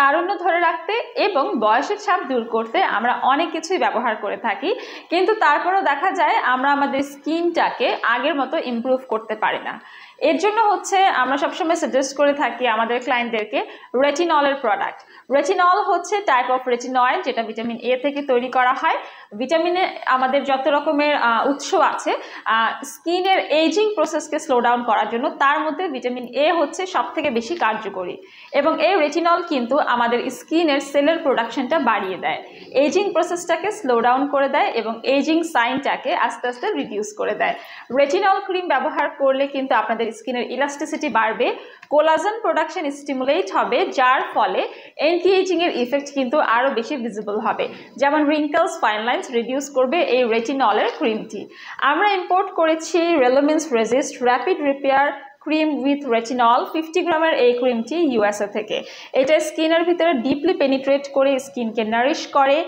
তারুণ্য ধরে রাখতে এবং বয়সের ছাপ দূর করতে আমরা অনেক কিছুই ব্যবহার করে থাকি, কিন্তু তারপরেও দেখা যায় আমরা আমাদের স্কিনটাকে আগের মতো ইমপ্রুভ করতে পারি না। এর জন্য হচ্ছে আমরা সবসময় সাজেস্ট করে থাকি আমাদের ক্লায়েন্টদেরকে রেটিনলের প্রোডাক্ট। রেটিনল হচ্ছে টাইপ অফ রেটিনয়েড, যেটা ভিটামিন এ থেকে তৈরি করা হয়। ভিটামিনে আমাদের যত রকমের উৎস আছে স্কিনের এজিং প্রসেসকে স্লো ডাউন করার জন্য, তার মধ্যে ভিটামিন এ হচ্ছে সব থেকে বেশি কার্যকরী। এবং এই রেটিনল কিন্তু আমাদের স্কিনের সেলের প্রোডাকশনটা বাড়িয়ে দেয়, এজিং প্রসেসটাকে স্লো ডাউন করে দেয় এবং এজিং সাইনটাকে আস্তে আস্তে রিডিউস করে দেয়। রেটিনল ক্রিম ব্যবহার করলে কিন্তু আপনাদের স্কিনের ইলাস্টিসিটি বাড়বে, কোলাজেন প্রোডাকশন স্টিমুলেট হবে, যার ফলে অ্যান্টি এজিং এর ইফেক্ট কিন্তু আরও বেশি ভিজিবল হবে। যেমন রিঙ্কলস, ফাইন লাইন্স রিডিউস করবে এই রেটিনলের ক্রিমটি। আমরা ইম্পোর্ট করেছি রেলোমিন্স resist rapid repair cream with retinol 50 গ্রামের এই ক্রিমটি ইউএসএ থেকে। এটা স্কিনের ভিতরে ডিপলি পেনিট্রেট করে স্কিনকে নারিশ করে,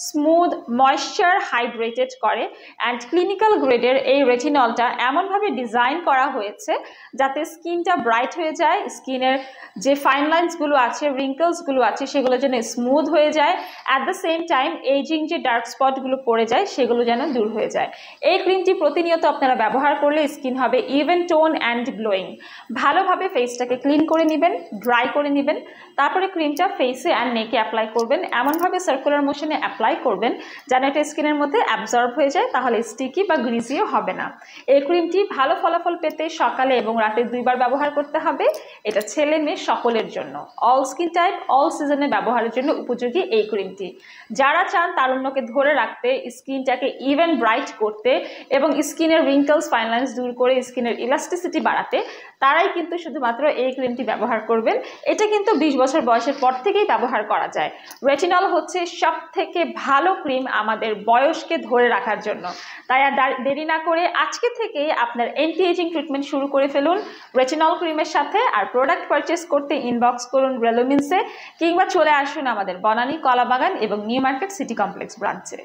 স্মুথ, ময়েশ্চার হাইড্রেটেড করে। অ্যান্ড ক্লিনিক্যাল গ্রেডের এই রেটিনলটা এমনভাবে ডিজাইন করা হয়েছে যাতে স্কিনটা ব্রাইট হয়ে যায়, স্কিনের যে ফাইন লাইন্সগুলো আছে, রিঙ্কলসগুলো আছে, সেগুলো যেন স্মুথ হয়ে যায়। At the same time ageing যে ডার্ক স্পটগুলো পড়ে যায় সেগুলো যেন দূর হয়ে যায়। এই ক্রিমটি প্রতিনিয়ত আপনারা ব্যবহার করলে স্কিন হবে ইভেন টোন অ্যান্ড গ্লোয়িং। ভালোভাবে ফেসটাকে ক্লিন করে নেবেন, ড্রাই করে নেবেন, তারপরে ক্রিমটা ফেসে অ্যান্ড নেকে অ্যাপ্লাই করবেন। এমনভাবে সার্কুলার মোশনে অ্যাপ্লাই করবেন যেন এটা স্কিনের মধ্যে অ্যাবজর্ব হয়ে যায়, তাহলে স্টিকি বা গ্রিজিও হবে না। এই ক্রিমটি ভালো ফলাফল পেতে সকালে এবং রাতে 2 বার ব্যবহার করতে হবে। এটা ছেলে মেয়ে সকলের জন্য, অল স্কিন টাইপ, অল সিজনে ব্যবহারের জন্য উপযোগী এই ক্রিমটি। যারা চান তারুণ্যকে ধরে রাখতে, স্কিনটাকে ইভেন ব্রাইট করতে এবং স্কিনের রিঙ্কলস, ফাইন লাইন্স দূর করে স্কিনের ইলাস্টিসিটি বাড়াতে, তারাই কিন্তু শুধুমাত্র এই ক্রিমটি ব্যবহার করবেন। এটা কিন্তু 20 বছর বয়সের পর থেকেই ব্যবহার করা যায়। রেটিনল হচ্ছে সব থেকে ভালো ক্রিম আমাদের বয়সকে ধরে রাখার জন্য। তাই আর দেরি না করে আজকে থেকেই আপনার অ্যান্টি এজিং ট্রিটমেন্ট শুরু করে ফেলুন রেটিনল ক্রিমের সাথে। আর প্রোডাক্ট পারচেস করতে ইনবক্স করুন রেলোমিন্সে, কিংবা চলে আসুন আমাদের বনানী, কলাবাগান এবং নিউ মার্কেট সিটি কমপ্লেক্স ব্রাঞ্চে।